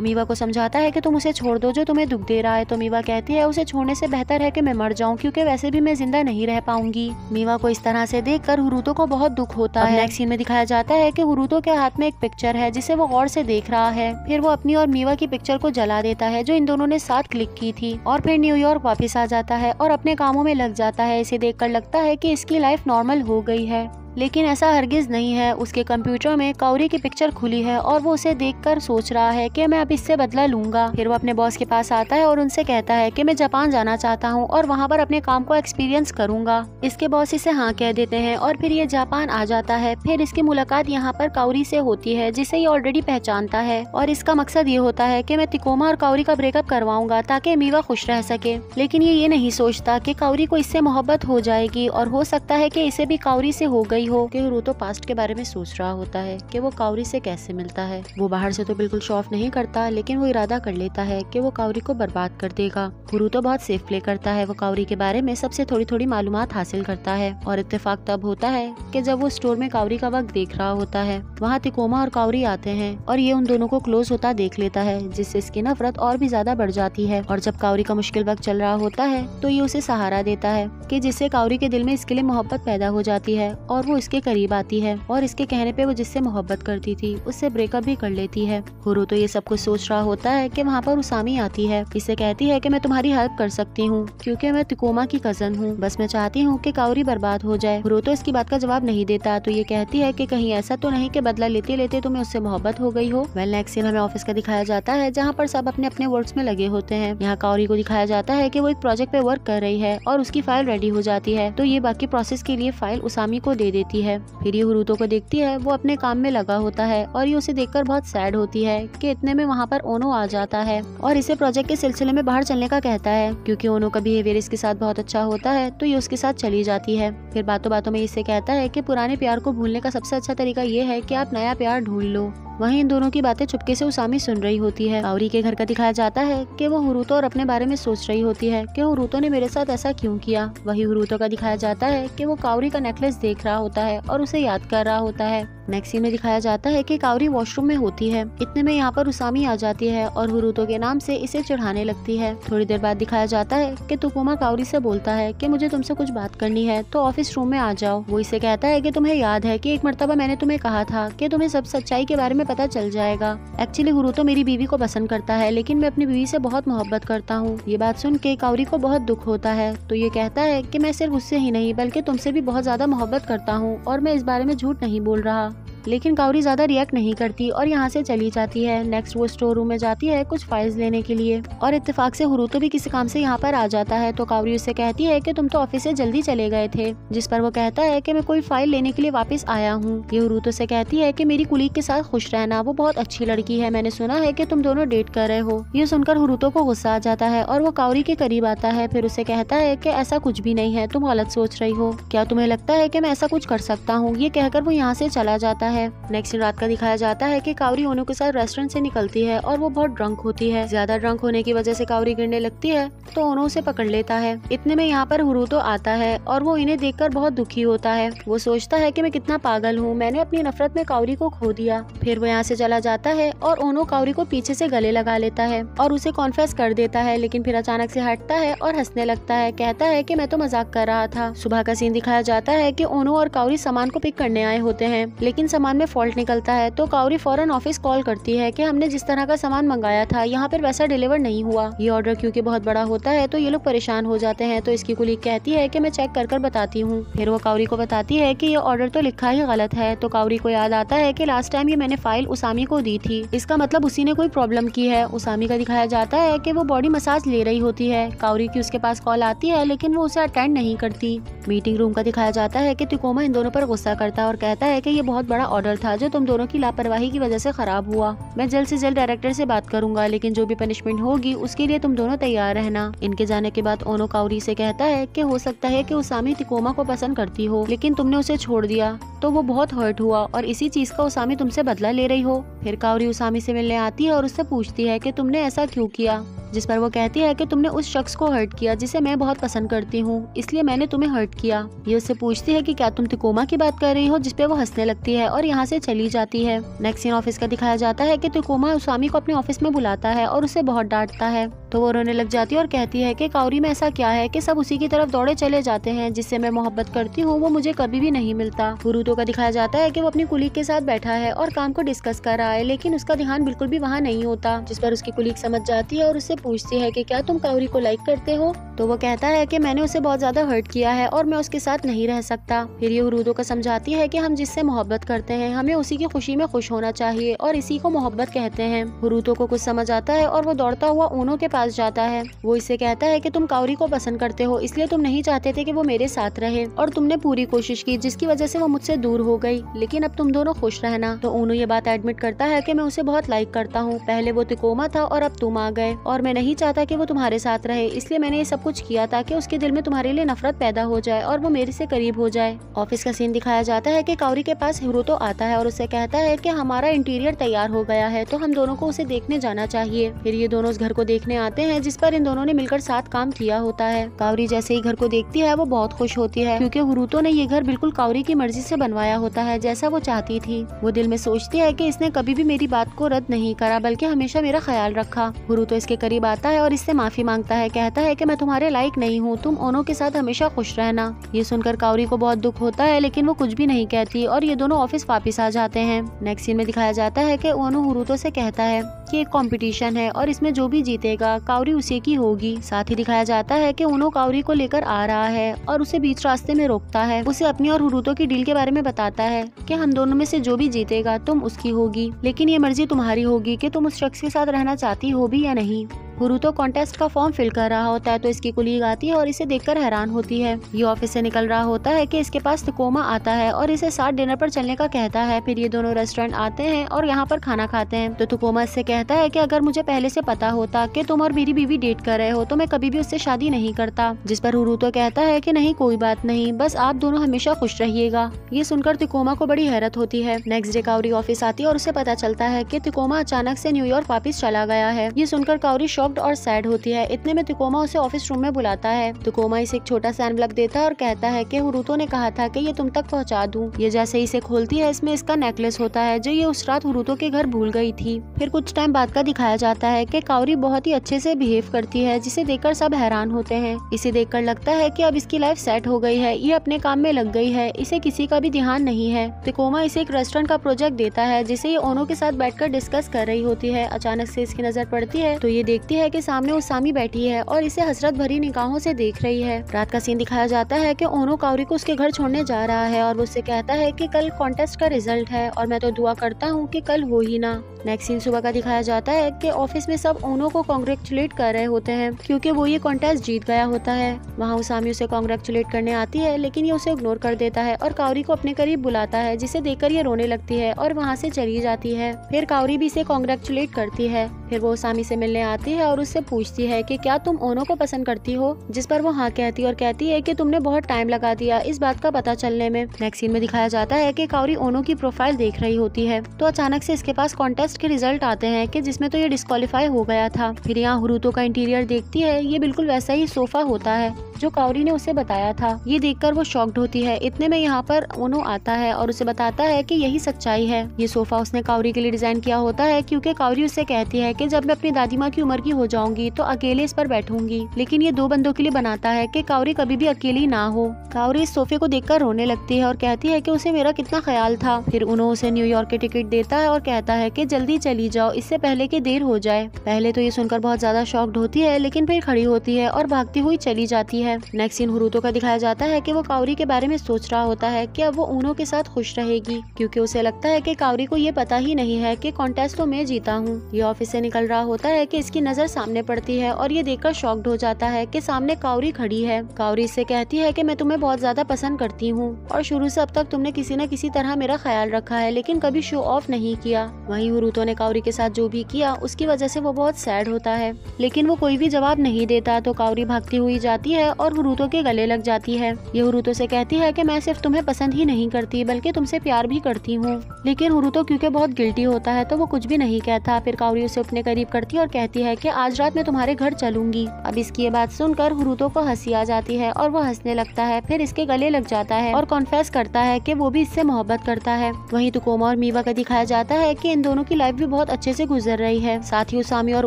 मीवा को समझाता है कि तुम उसे छोड़ दो जो तुम्हें दुख दे रहा है। तो मीवा कहती है उसे छोड़ने से बेहतर है कि मैं मर जाऊं क्योंकि वैसे भी मैं जिंदा नहीं रह पाऊंगी। मीवा को इस तरह से देखकर हुरुतो को बहुत दुख होता है। नेक्स्ट सीन में दिखाया जाता है कि हुरुतो के हाथ में एक पिक्चर है जिसे वो गौर से देख रहा है। फिर वो अपनी और मीवा की पिक्चर को जला देता है जो इन दोनों ने साथ क्लिक की थी और फिर न्यूयॉर्क वापस आ जाता है और अपने कामों में लग जाता है। इसे देखकर लगता है कि इसकी लाइफ नॉर्मल हो गई है, लेकिन ऐसा हरगिज नहीं है। उसके कंप्यूटर में काओरी की पिक्चर खुली है और वो उसे देखकर सोच रहा है कि मैं अब इससे बदला लूंगा। फिर वो अपने बॉस के पास आता है और उनसे कहता है कि मैं जापान जाना चाहता हूँ और वहाँ पर अपने काम को एक्सपीरियंस करूंगा। इसके बॉस इसे हाँ कह देते हैं और फिर ये जापान आ जाता है। फिर इसकी मुलाकात यहाँ पर काओरी से होती है जिसे ये ऑलरेडी पहचानता है और इसका मकसद ये होता है कि मैं तिकोमा और काओरी का ब्रेकअप करवाऊंगा ताकि मीवा खुश रह सके। लेकिन ये नहीं सोचता कि काओरी को इससे मोहब्बत हो जाएगी और हो सकता है कि इसे भी काओरी से हो गई हो। कि हुरुतो पास्ट के बारे में सोच रहा होता है कि वो काओरी से कैसे मिलता है। वो बाहर से तो बिल्कुल शो ऑफ नहीं करता लेकिन वो इरादा कर लेता है कि वो काओरी को बर्बाद कर देगा। हुरुतो बहुत सेफ प्ले करता है। वो काओरी के बारे में सबसे थोड़ी थोड़ी मालूमात हासिल करता है और इत्तेफाक तब होता है कि जब वो स्टोर में काओरी का वक्त देख रहा होता है। वहाँ तिकोमा और काओरी आते हैं और ये उन दोनों को क्लोज होता देख लेता है जिससे इसकी नफरत और भी ज्यादा बढ़ जाती है। और जब काओरी का मुश्किल वक्त चल रहा होता है तो ये उसे सहारा देता है कि जिससे काओरी के दिल में इसके लिए मोहब्बत पैदा हो जाती है और वो इसके करीब आती है और इसके कहने पे वो जिससे मोहब्बत करती थी उससे ब्रेकअप भी कर लेती है। हुरुतो ये सब कुछ सोच रहा होता है कि वहाँ पर उसामी आती है। इससे कहती है कि मैं तुम्हारी हेल्प कर सकती हूँ क्योंकि मैं तिकोमा की कजन हूँ, बस मैं चाहती हूँ कि काओरी बर्बाद हो जाए। हुरुतो इसकी बात का जवाब नहीं देता तो ये कहती है कि कहीं ऐसा तो नहीं कि बदला लेते लेते तुम्हें उससे मोहब्बत हो गई हो। वेल नेक्स्ट सीन हमें ऑफिस का दिखाया जाता है जहाँ पर सब अपने अपने वर्क्स में लगे होते हैं। यहाँ काओरी को दिखाया जाता है कि वो एक प्रोजेक्ट पे वर्क कर रही है और उसकी फाइल रेडी हो जाती है तो ये बाकी प्रोसेस के लिए फाइल उसामी को दे देती है। फिर ये हुरुतो को देखती है, वो अपने काम में लगा होता है और ये उसे देखकर बहुत सैड होती है कि इतने में वहाँ पर ओनो आ जाता है और इसे प्रोजेक्ट के सिलसिले में बाहर चलने का कहता है। क्योंकि ओनो का बिहेवियर इसके साथ बहुत अच्छा होता है तो ये उसके साथ चली जाती है। फिर बातों बातों में इससे कहता है कि पुराने प्यार को भूलने का सबसे अच्छा तरीका ये है कि आप नया प्यार ढूंढ लो। वहीं इन दोनों की बातें चुपके से उसामी सुन रही होती है। काओरी के घर का दिखाया जाता है कि वो हुरुतो और अपने बारे में सोच रही होती है कि हुरुतो ने मेरे साथ ऐसा क्यों किया। वहीं हुरुतो का दिखाया जाता है कि वो काओरी का नेकलेस देख रहा होता है और उसे याद कर रहा होता है। नेक्स्ट सीन में दिखाया जाता है कि काउरी वॉशरूम में होती है। इतने में यहाँ पर उसामी आ जाती है और हुरुतो के नाम से इसे चिढ़ाने लगती है। थोड़ी देर बाद दिखाया जाता है कि तुकोमा काउरी से बोलता है कि मुझे तुमसे कुछ बात करनी है तो ऑफिस रूम में आ जाओ। वो इसे कहता है कि तुम्हें याद है कि एक मर्तबा मैंने तुम्हें कहा था कि तुम्हें सब सच्चाई के बारे में पता चल जाएगा। एक्चुअली हुरुतो मेरी बीवी को पसंद करता है, लेकिन मैं अपनी बीवी से बहुत मोहब्बत करता हूँ। ये बात सुन के काउरी को बहुत दुख होता है तो ये कहता है कि मैं सिर्फ उससे ही नहीं बल्कि तुमसे भी बहुत ज्यादा मोहब्बत करता हूँ और मैं इस बारे में झूठ नहीं बोल रहा। लेकिन काउरी ज्यादा रिएक्ट नहीं करती और यहाँ से चली जाती है। नेक्स्ट वो स्टोर रूम में जाती है कुछ फाइल्स लेने के लिए और इत्तेफाक से हुरुतो भी किसी काम से यहाँ पर आ जाता है तो काउरी उससे कहती है कि तुम तो ऑफिस से जल्दी चले गए थे, जिस पर वो कहता है कि मैं कोई फाइल लेने के लिए वापस आया हूँ। ये हुरुतो से कहती है कि मेरी कुलीग के साथ खुश रहना, वो बहुत अच्छी लड़की है, मैंने सुना है कि तुम दोनों डेट कर रहे हो। ये सुनकर हुरुतो को गुस्सा आ जाता है और वो काउरी के करीब आता है, फिर उसे कहता है कि ऐसा कुछ भी नहीं है, तुम गलत सोच रही हो, क्या तुम्हें लगता है कि मैं ऐसा कुछ कर सकता हूँ। ये कहकर वो यहाँ से चला जाता है। नेक्स्ट रात का दिखाया जाता है कि काउरी ओनो के साथ रेस्टोरेंट से निकलती है और वो बहुत ड्रंक होती है। ज्यादा ड्रंक होने की वजह से काउरी गिरने लगती है तो ओनो उसे पकड़ लेता है। इतने में यहाँ पर हुरुतो आता है और वो इन्हें देखकर बहुत दुखी होता है। वो सोचता है कि मैं कितना पागल हूँ, मैंने अपनी नफरत में काउरी को खो दिया। फिर वो यहाँ से चला जाता है और ओनो काउरी को पीछे से गले लगा लेता है और उसे कॉन्फेस कर देता है, लेकिन फिर अचानक से हटता है और हंसने लगता है। कहता है कि मैं तो मजाक कर रहा था। सुबह का सीन दिखाया जाता है कि ओनो और काउरी सामान को पिक करने आए होते हैं, लेकिन सामान में फॉल्ट निकलता है तो काउरी फौरन ऑफिस कॉल करती है कि हमने जिस तरह का सामान मंगाया था यहाँ पर वैसा डिलीवर नहीं हुआ। ये ऑर्डर क्योंकि बहुत बड़ा होता है तो ये लोग परेशान हो जाते हैं तो इसकी कुलीग कहती है कि मैं चेक कर बताती हूँ। फिर वो काउरी को बताती है कि ये ऑर्डर तो लिखा ही गलत है तो काउरी को याद आता है कि लास्ट टाइम ये मैंने फाइल उसामी को दी थी, इसका मतलब उसी ने कोई प्रॉब्लम की है। उसामी का दिखाया जाता है कि वो बॉडी मसाज ले रही होती है। काउरी की उसके पास कॉल आती है लेकिन वो उसे अटेंड नहीं करती। मीटिंग रूम का दिखाया जाता है कि तुकोमा इन दोनों पर गुस्सा करता है और कहता है कि ये बहुत बड़ा ऑर्डर था जो तुम दोनों की लापरवाही की वजह से खराब हुआ। मैं जल्द से जल्द डायरेक्टर से बात करूंगा, लेकिन जो भी पनिशमेंट होगी उसके लिए तुम दोनों तैयार रहना। इनके जाने के बाद ओनो काउरी से कहता है कि हो सकता है कि उसामी तुकोमा को पसंद करती हो, लेकिन तुमने उसे छोड़ दिया तो वो बहुत हर्ट हुआ और इसी चीज का उसामी तुमसे बदला ले रही हो। फिर काउरी उसामी से मिलने आती है और उससे पूछती है कि तुमने ऐसा क्यों किया, जिस पर वो कहती है कि तुमने उस शख्स को हर्ट किया जिसे मैं बहुत पसंद करती हूँ, इसलिए मैंने तुम्हें हर्ट किया। ये उससे पूछती है कि क्या तुम तुकोमा की बात कर रही हो, जिस पे वो हंसने लगती है और यहाँ से चली जाती है। नेक्स्ट सीन ऑफिस का दिखाया जाता है कि तुकोमा उसामी को अपने ऑफिस में बुलाता है और उसे बहुत डांटता है तो वो रोने लग जाती है और कहती है कि काउरी में ऐसा क्या है कि सब उसी की तरफ दौड़े चले जाते हैं, जिससे मैं मोहब्बत करती हूँ वो मुझे कभी भी नहीं मिलता। हुरुतो का दिखाया जाता है कि वो अपनी कुलीग के साथ बैठा है और काम को डिस्कस कर रहा है, लेकिन उसका ध्यान बिल्कुल भी वहाँ नहीं होता, जिस पर उसकी कुलीग समझ जाती है और उससे पूछती है कि क्या तुम काउरी को लाइक करते हो। तो वो कहता है कि मैंने उसे बहुत ज्यादा हर्ट किया है और मैं उसके साथ नहीं रह सकता। फिर ये हुरुतो को समझाती है कि हम जिससे मोहब्बत करते हैं हमें उसी की खुशी में खुश होना चाहिए और इसी को मोहब्बत कहते हैं। हुरुतो को कुछ समझ आता है और वो दौड़ता हुआ ओनो के पास जाता है। वो इससे कहता है कि तुम काउरी को पसंद करते हो, इसलिए तुम नहीं चाहते थे कि वो मेरे साथ रहे और तुमने पूरी कोशिश की जिसकी वजह से वो मुझसे दूर हो गई, लेकिन अब तुम दोनों खुश रहना। तो ओनो ये बात एडमिट करता है कि मैं उसे बहुत लाइक करता हूँ, पहले वो तुकोमा था और अब तुम आ गए और मैं नहीं चाहता कि वो तुम्हारे साथ रहे, इसलिए मैंने ये सब कुछ किया ताकि उसके दिल में तुम्हारे लिए नफरत पैदा हो जाए और वो मेरे से करीब हो जाए। ऑफिस का सीन दिखाया जाता है कि काउरी के पास हुरुतो आता है और उससे कहता है कि हमारा इंटीरियर तैयार हो गया है तो हम दोनों को उसे देखने जाना चाहिए। फिर ये दोनों उस घर को देखने आते हैं जिस पर इन दोनों ने मिलकर साथ काम किया होता है। काउरी जैसे ही घर को देखती है वो बहुत खुश होती है क्योंकि हुरुतो ने ये घर बिल्कुल काउरी की मर्जी से बनवाया होता है जैसा वो चाहती थी। वो दिल में सोचती है कि इसने कभी भी मेरी बात को रद्द नहीं करा बल्कि हमेशा मेरा ख्याल रखा। हुरुतो इसके करीब आता है और इससे माफी मांगता है, कहता है कि मैं तुम्हारे लायक नहीं हूँ, तुम ओनो के साथ हमेशा खुश रहना। ये सुनकर काउरी को बहुत दुख होता है लेकिन वो कुछ भी नहीं कहती और ये दोनों ऑफिस वापस आ जाते हैं। नेक्स्ट सीन में दिखाया जाता है कि ओनो हुरुतो से कहता है कि एक कंपटीशन है और इसमें जो भी जीतेगा काउरी उसी की होगी। साथ ही दिखाया जाता है कि ओनो काउरी को लेकर आ रहा है और उसे बीच रास्ते में रोकता है, उसे अपनी और हुरुतो की डील के बारे में बताता है कि हम दोनों में से जो भी जीतेगा तुम उसकी होगी, लेकिन ये मर्जी तुम्हारी होगी कि तुम उस शख्स के साथ रहना चाहती हो भी या नहीं। हुरुतो कॉन्टेस्ट का फॉर्म फिल कर रहा होता है तो इसकी कुलीग आती है और इसे देखकर हैरान होती है। ये ऑफिस से निकल रहा होता है कि इसके पास तुकोमा आता है और इसे साथ डिनर पर चलने का कहता है। फिर ये दोनों रेस्टोरेंट आते हैं और यहाँ पर खाना खाते हैं तो तुकोमा इससे कहता है कि अगर मुझे पहले से पता होता कि तुम और मेरी बीवी डेट कर रहे हो तो मैं कभी भी उससे शादी नहीं करता। जिस पर हुरुतो कहता है कि नहीं कोई बात नहीं, बस आप दोनों हमेशा खुश रहिएगा। ये सुनकर तुकोमा को बड़ी हैरत होती है। नेक्स्ट डे काउरी ऑफिस आती है और उसे पता चलता है कि तुकोमा अचानक से न्यूयॉर्क वापस चला गया है। ये सुनकर काउरी शॉक शॉक्ड और सैड होती है। इतने में तिकोमा उसे ऑफिस रूम में बुलाता है। तिकोमा इसे एक छोटा सा एनवलप देता है और कहता है कि हुरुतो ने कहा था कि ये तुम तक पहुंचा दूं। ये जैसे ही इसे खोलती है, इसमें इसका नेकलेस होता है जो ये उस रात हुरुतो के घर भूल गई थी। फिर कुछ टाइम बाद का दिखाया जाता है कि काओरी बहुत ही अच्छे से बिहेव करती है, जिसे देखकर सब हैरान होते हैं। इसे देखकर लगता है कि अब इसकी लाइफ सेट हो गई है, ये अपने काम में लग गई है, इसे किसी का भी ध्यान नहीं है। तिकोमा इसे एक रेस्टोरेंट का प्रोजेक्ट देता है जिसे ये ओनो के साथ बैठकर डिस्कस कर रही होती है। अचानक से इसकी नजर पड़ती है तो ये देखती है कि सामने उसामी बैठी है और इसे हसरत भरी निगाहों से देख रही है। रात का सीन दिखाया जाता है कि ओनो काओरी को उसके घर छोड़ने जा रहा है और वो उससे कहता है कि कल कॉन्टेस्ट का रिजल्ट है और मैं तो दुआ करता हूँ कि कल हो ही ना। नेक्स्ट सीन सुबह का दिखाया जाता है कि ऑफिस में सब ओनो को कांग्रेचुलेट कर रहे होते हैं क्योंकि वो ये कॉन्टेस्ट जीत गया होता है। वहाँ उसामी उसे कांग्रेचुलेट करने आती है लेकिन ये उसे इग्नोर कर देता है और काओरी को अपने करीब बुलाता है, जिसे देखकर ये रोने लगती है और वहाँ से चली जाती है। फिर काओरी भी इसे कांग्रेचुलेट करती है। फिर वो उसामी से मिलने आती है और उससे पूछती है कि क्या तुम ओनो को पसंद करती हो, जिस पर वो हाँ कहती है और कहती है कि तुमने बहुत टाइम लगा दिया इस बात का पता चलने में। नेक्स्ट सीन में दिखाया जाता है कि काओरी ओनो की प्रोफाइल देख रही होती है तो अचानक से इसके पास कॉन्टेस्ट के रिजल्ट आते हैं कि जिसमें तो ये डिस्क्वालीफाई हो गया था। फिर यहाँ हुरुतो का इंटीरियर देखती है, ये बिल्कुल वैसा ही सोफा होता है जो काओरी ने उसे बताया था। ये देखकर वो शॉक्ड होती है। इतने में यहाँ पर ओनो आता है और उसे बताता है कि यही सच्चाई है। ये सोफा उसने काओरी के लिए डिजाइन किया होता है क्योंकि काओरी उससे कहती है कि जब मैं अपनी दादी माँ की उम्र की हो जाऊंगी तो अकेले इस पर बैठूंगी, लेकिन ये 2 बंदों के लिए बनाता है कि काओरी कभी भी अकेली ना हो। काओरी इस सोफे को देखकर रोने लगती है और कहती है कि उसे मेरा कितना ख्याल था। फिर ओनो उसे न्यूयॉर्क की टिकट देता है और कहता है कि जल्दी चली जाओ, इससे पहले कि देर हो जाए। पहले तो ये सुनकर बहुत ज्यादा शॉक्ड होती है लेकिन फिर खड़ी होती है और भागती हुई चली जाती है। नेक्स्ट सीन हुरुतो का दिखाया जाता है कि वो काओरी के बारे में सोच रहा होता है कि अब वो ओनो के साथ खुश रहेगी क्योंकि उसे लगता है कि काओरी को ये पता ही नहीं है कि कॉन्टेस्ट तो मैं जीता हूँ। ये ऑफिस से निकल रहा होता है कि इसकी नजर सामने पड़ती है और ये देखकर शॉक्ड हो जाता है कि सामने काओरी खड़ी है। काओरी इससे कहती है कि मैं तुम्हें बहुत ज्यादा पसंद करती हूँ और शुरू से अब तक तुमने किसी न किसी तरह मेरा ख्याल रखा है लेकिन कभी शो ऑफ नहीं किया। वहीं हुरुतो ने काओरी के साथ जो भी किया उसकी वजह से वो बहुत सैड होता है लेकिन वो कोई भी जवाब नहीं देता तो काओरी भागती हुई जाती है और हुरुतो के गले लग जाती है। ये हुरुतो से कहती है कि मैं सिर्फ तुम्हें पसंद ही नहीं करती बल्कि तुमसे प्यार भी करती हूँ, लेकिन हुरुतो क्योंकि बहुत गिल्टी होता है तो वो कुछ भी नहीं कहता। फिर काओरी उसे अपने करीब करती है और कहती है कि आज रात मैं तुम्हारे घर चलूंगी। अब इसकी ये बात सुनकर हुरुतो को हंसी आ जाती है और वो हंसने लगता है। फिर इसके गले लग जाता है और कॉन्फेस करता है कि वो भी इससे मोहब्बत करता है। वहीं तिकोमा और मीवा का दिखाया जाता है कि इन दोनों की लाइफ भी बहुत अच्छे से गुजर रही है। साथ ही उसामी और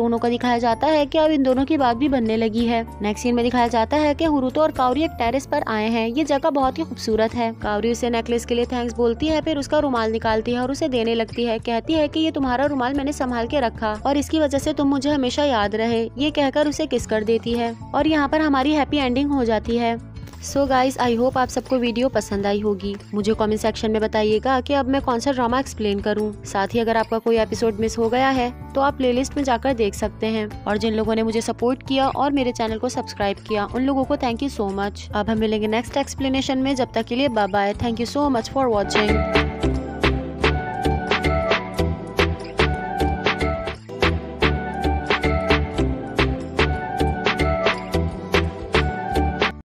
ओनो का दिखाया जाता है कि अब इन दोनों की बात भी बनने लगी है। नेक्स्ट सीन में दिखाया जाता है कि हुरुतो और काओरी एक टेरेस पर आए हैं। ये जगह बहुत ही खूबसूरत है। काओरी उसे नेकलेस के लिए थैंक्स बोलती है, फिर उसका रुमाल निकालती है और उसे देने लगती है। कहती है कि ये तुम्हारा रुमाल मैंने संभाल के रखा और इसकी वजह से तुम मुझे हमेशा याद रहे। ये कहकर उसे किस कर देती है और यहाँ पर हमारी हैप्पी एंडिंग हो जाती है। सो गाइज, आई होप आप सबको वीडियो पसंद आई होगी। मुझे कमेंट सेक्शन में बताइएगा कि अब मैं कौन सा ड्रामा एक्सप्लेन करूं। साथ ही अगर आपका कोई एपिसोड मिस हो गया है तो आप प्लेलिस्ट में जाकर देख सकते हैं। और जिन लोगों ने मुझे सपोर्ट किया और मेरे चैनल को सब्सक्राइब किया उन लोगों को थैंक यू सो मच। अब हम मिलेंगे नेक्स्ट एक्सप्लेनेशन में। जब तक के लिए bye bye. Thank you so much for watching.